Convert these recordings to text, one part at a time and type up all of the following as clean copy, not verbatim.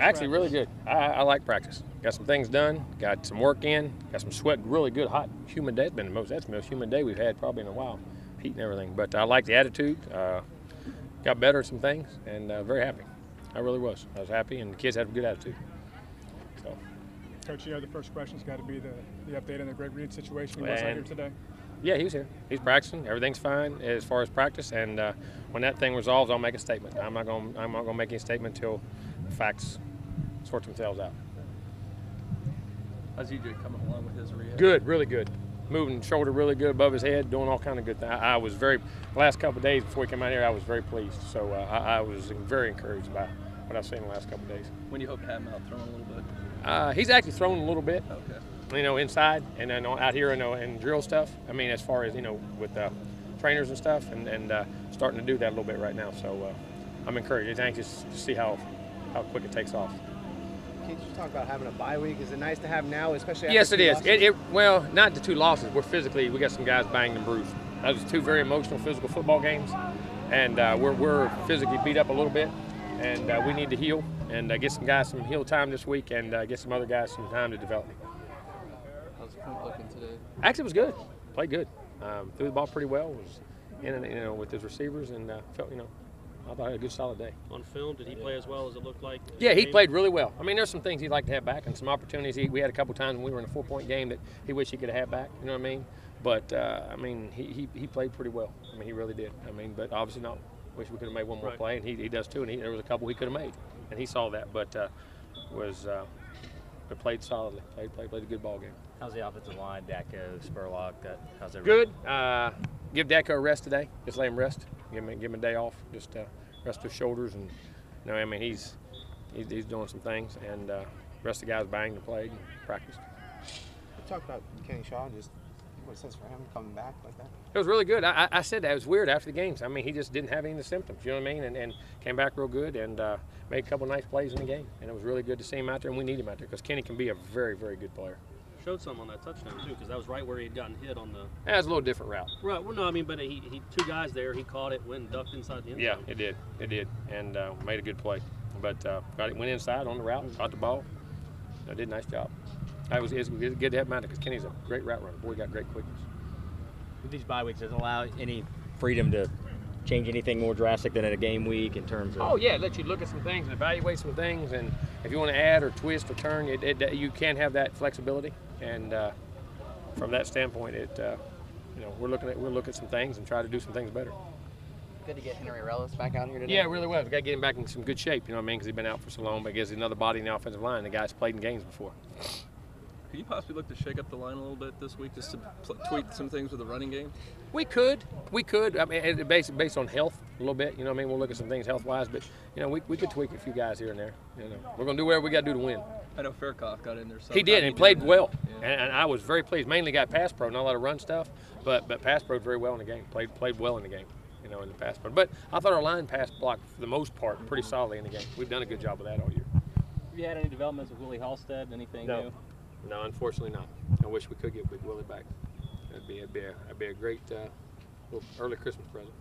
Actually, really good. I like practice. Got some things done. Got some work in. Got some sweat. Really good, hot, humid day. That's the most humid day we've had probably in a while. Heat and everything. But I like the attitude. Got better at some things, and very happy. I really was. I was happy, and the kids had a good attitude. So. Coach, the first question's got to be the update on the Greg Reed situation. He wasn't here today. Yeah, he was here. He's practicing. Everything's fine as far as practice. And when that thing resolves, I'll make a statement. I'm not gonna make any statement until the facts sort themselves out. How's EJ coming along with his rehab? Good, really good. Moving shoulder really good above his head, doing all kind of good things. I was the last couple of days before he came out here, I was very pleased. So I was very encouraged by what I've seen the last couple of days. When do you hope to have him out throwing a little bit? He's actually thrown a little bit. Okay. Inside and then out here and drill stuff. I mean, as far as, with trainers and stuff, and starting to do that a little bit right now. So I'm encouraged. It's anxious to see how quick it takes off. Can you talk about having a bye week? Is it nice to have now, especially after Yes, it is. losses? Well, not the 2 losses. We got some guys banged and bruised. Those are 2 very emotional, physical football games, and we're physically beat up a little bit, and we need to heal and get some guys some heal time this week, and get some other guys some time to develop. How's Clint looking today? Actually, it was good. Played good. Threw the ball pretty well. Was in with his receivers, and felt I thought he had a good solid day. On film, did he play as well as it looked like? Yeah, he played really well. I mean, there's some things he'd like to have back and some opportunities. We had a couple times when we were in a 4-point game that he wished he could have had back. You know what I mean? But he played pretty well. I mean, he really did. I mean, but obviously not. Wish we could have made one more play, and he does too. And there was a couple he could have made, and he saw that. But but played solidly. Played a good ball game. How's the offensive line, Dacko, Spurlock? How's everything? Good. Give Dacko a rest today. Just let him rest. Give him a day off. Just rest his shoulders, and he's doing some things, and the rest of the guys banged and played and practiced. We talked about Kenny Shaw. Just what a sense for him coming back like that. It was really good. I said that it was weird after the games. I mean, he just didn't have any of the symptoms. You know what I mean? And came back real good and made a couple nice plays in the game. And it was really good to see him out there, and we need him out there because Kenny can be a very, very good player. Showed some on that touchdown too, because that was right where he had gotten hit on the. That was a little different route. Right. Well, no, I mean, but he 2 guys there. He caught it, went and ducked inside the end zone. Yeah, it did, and made a good play. But went inside on the route, caught the ball. Did a nice job. It was good to have him out there because Kenny's a great route runner. Boy, he got great quickness. With these bye weeks, does it allow any freedom to change anything more drastic than in a game week in terms of? Oh yeah, it lets you look at some things and evaluate some things, and if you want to add or twist or turn, you can have that flexibility. And from that standpoint, we'll look at some things and try to do some things better. Good to get Henry Rellis back out here today. Yeah, it really was. We got to get him back in some good shape. You know what I mean? Because he's been out for so long, but it gives another body in the offensive line. The guy's played in games before. Could you possibly look to shake up the line a little bit this week, just to tweak some things with the running game? We could. I mean, based on health a little bit. You know what I mean? We'll look at some things health-wise, but we could tweak a few guys here and there. We're gonna do whatever we got to do to win. I know Faircoff got in there. He did and played well, and I was very pleased. Mainly got pass pro, not a lot of run stuff, but pass pro very well in the game. Played well in the game. In the pass pro. But I thought our line pass blocked for the most part pretty solidly in the game. We've done a good job of that all year. Have you had any developments with Willie Halstead? Anything new? No, unfortunately not. I wish we could get Big Willie back. That'd be a great little early Christmas present.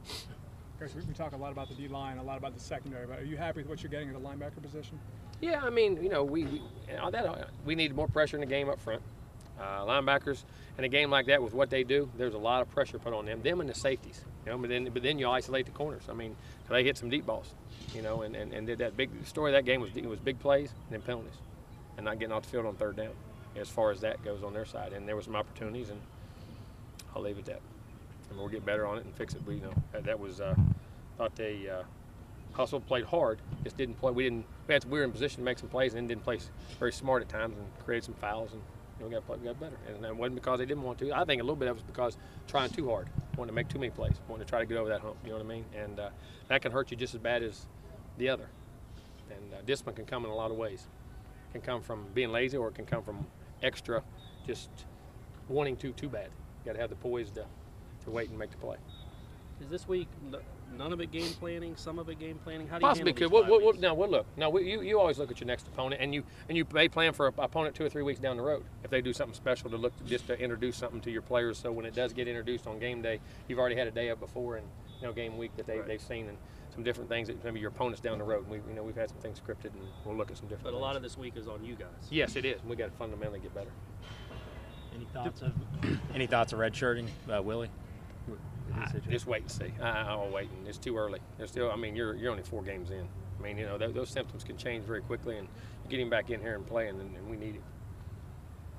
Coach, we talk a lot about the D-line, a lot about the secondary, but are you happy with what you're getting at the linebacker position? Yeah, I mean, we need more pressure in the game up front. Linebackers in a game like that with what they do, there's a lot of pressure put on them and the safeties. But then you isolate the corners. I mean, they hit some deep balls, and did that big story of that game was big plays and then penalties, and not getting off the field on 3rd down. As far as that goes on their side, and there were some opportunities, and I'll leave it at that. And we'll get better on it and fix it. That was thought they hustle, played hard, just didn't play. We were in position to make some plays and didn't play very smart at times and created some fouls, and we got better. And it wasn't because they didn't want to. I think a little bit of it was because trying too hard, wanting to make too many plays, wanting to try to get over that hump. You know what I mean? And that can hurt you just as bad as the other. And discipline can come in a lot of ways. It can come from being lazy, or it can come from extra, just wanting too bad. You got to have the poise to wait and make the play. Is this week none of it game planning, some of it game planning? How do Possibly you could. handle these We'll look. No, you always look at your next opponent, and you may plan for an opponent 2 or 3 weeks down the road. If they do something special to to introduce something to your players, so when it does get introduced on game day, you've already had a day up before and game week that they've seen. And some different things that maybe your opponents down the road. And we've had some things scripted, and we'll look at some different. But a things. lot of this week is on you guys. Yes, it is. We got to fundamentally get better. Any thoughts of redshirting Willie? Just wait and see. I'll wait, and it's too early. There's still, I mean, you're only 4 games in. I mean, those symptoms can change very quickly, and you get him back in here and playing, and we need him.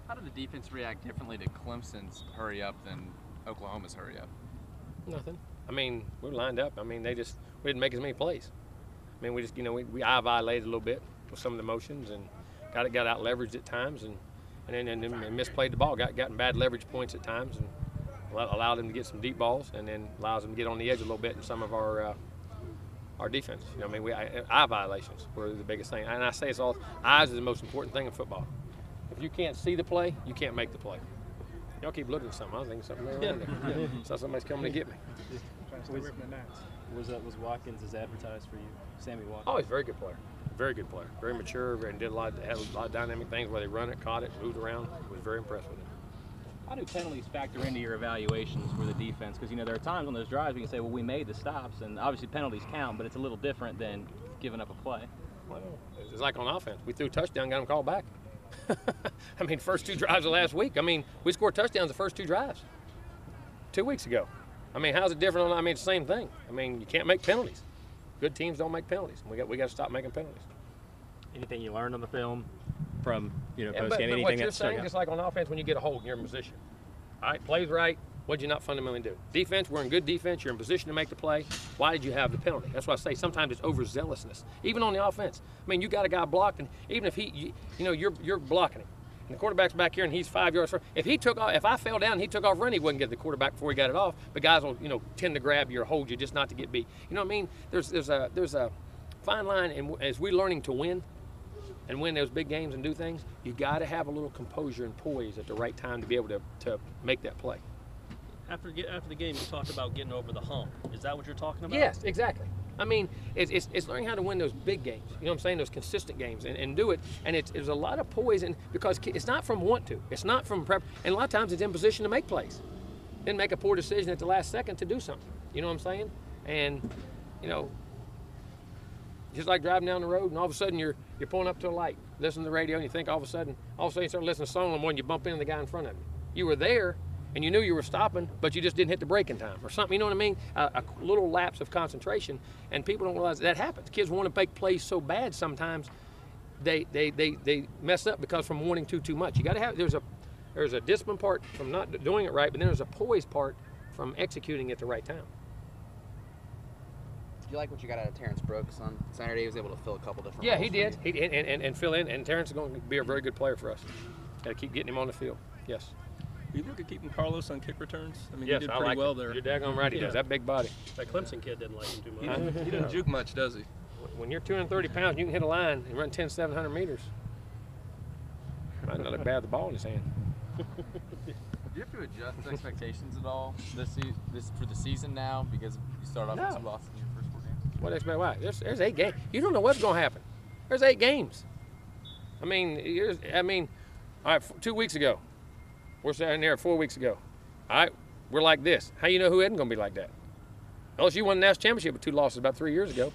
How did the defense react differently to Clemson's hurry up than Oklahoma's hurry up? Nothing. I mean, we were lined up. I mean, we didn't make as many plays. I mean, we just, we eye violated a little bit with some of the motions, and got out leveraged at times, and then misplayed the ball. Gotten bad leverage points at times, and allowed them to get some deep balls, and then allows them to get on the edge a little bit in some of our defense. I mean, eye violations were the biggest thing. And I say it's all eyes is the most important thing in football. If you can't see the play, you can't make the play. Y'all keep looking at something. I was thinking something there around there. So somebody's coming to get me. Trying to stay away from the gnats. Was Watkins as advertised for you? Sammy Watkins? Oh, he's a very good player. Very good player. Very mature, and had a lot of dynamic things where they run it, caught it, moved around. I was very impressed with him. How do penalties factor into your evaluations for the defense? Because, there are times on those drives we can say, well, we made the stops, and obviously penalties count, but it's a little different than giving up a play. Well, it's like on offense. We threw a touchdown, got them called back. I mean, first 2 drives of last week. I mean, we scored touchdowns the first 2 drives 2 weeks ago. I mean, how's it different? I mean, it's the same thing. I mean, you can't make penalties. Good teams don't make penalties. We got to stop making penalties. Anything you learned on the film from post game? But Anything what you're that's saying, just like on offense, when you get a hold, you're in position. All right, plays right. What'd you not fundamentally do? Defense, we're in good defense. You're in position to make the play. Why did you have the penalty? That's why I say sometimes it's overzealousness, even on the offense. I mean, you got a guy blocked, and even if you're blocking him, and the quarterback's back here, and he's 5 yards further. If I fell down and he took off running, he wouldn't get the quarterback before he got it off. But guys will, tend to grab you or hold you just not to get beat. You know what I mean? There's a fine line, and as we're learning to win and win those big games and do things, you got to have a little composure and poise at the right time to be able to make that play. After the game, you talked about getting over the hump. Is that what you're talking about? Yes, exactly. I mean, it's learning how to win those big games. You know what I'm saying? Those consistent games and do it. And it's a lot of poise, because it's not from want to. It's not from prep. And a lot of times it's in position to make plays. Then make a poor decision at the last second to do something. You know what I'm saying? And, just like driving down the road, and all of a sudden you're pulling up to a light, listening to the radio, and you think all of a sudden you start listening to a song, and when you bump into the guy in front of you. You were there, and you knew you were stopping, but you just didn't hit the brake in time or something. You know what I mean? A little lapse of concentration, and people don't realize that happens. Kids want to make plays so bad sometimes they mess up because from wanting too much. You got to have there's a discipline part from not doing it right, but then there's a poise part from executing at the right time. Did you like what you got out of Terrence Brooks on Saturday? He was able to fill a couple different Yeah, roles he did. He and fill in. And Terrence is going to be a very good player for us. Got to keep getting him on the field. Yes. You look at keeping Carlos on kick returns? I mean, Yes, he did I pretty like well it. there. You're daggone right. He does. That big body. That Clemson kid didn't like him too He much. didn't juke much, does he? When you're 230 pounds, you can hit a line and run 700 meters. Might not look bad with the ball in his hand. Do you have to adjust expectations at all this for the season now because you started off with 2 losses in your first 4 games? What expect? Why? There's 8 games. You don't know what's going to happen. There's 8 games. I mean, all right. 2 weeks ago, we're sitting there. 4 weeks ago, all right, we're like this. How you know who isn't going to be like that? LSU won the national championship with 2 losses about 3 years ago.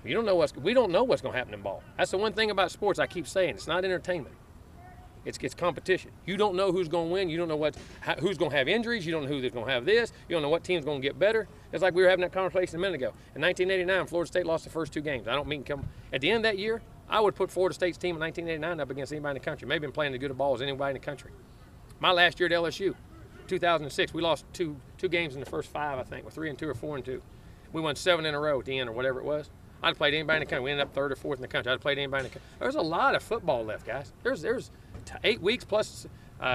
We don't know what's going to happen in ball. That's the one thing about sports I keep saying. It's not entertainment. It's competition. You don't know who's going to win. You don't know who's going to have injuries. You don't know who's going to have this. You don't know what team's going to get better. It's like we were having that conversation a minute ago. In 1989, Florida State lost the first 2 games. I don't mean at the end of that year, I would put Florida State's team in 1989 up against anybody in the country. Maybe been playing as good a ball as anybody in the country. My last year at LSU, 2006, we lost two games in the first 5, I think. We're 3-2 or 4-2. We won 7 in a row at the end or whatever it was. I'd have played anybody in the country. We ended up 3rd or 4th in the country. I'd have played anybody in the country. There's a lot of football left, guys. There's 8 weeks plus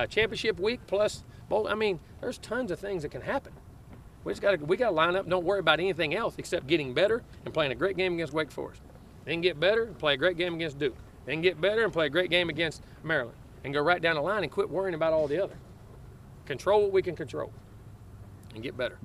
championship week plus bowl. I mean, there's tons of things that can happen. We got to line up. Don't worry about anything else except getting better and playing a great game against Wake Forest. Then get better and play a great game against Duke. Then get better and play a great game against Maryland. And go right down the line and quit worrying about all the other. Control what we can control and get better.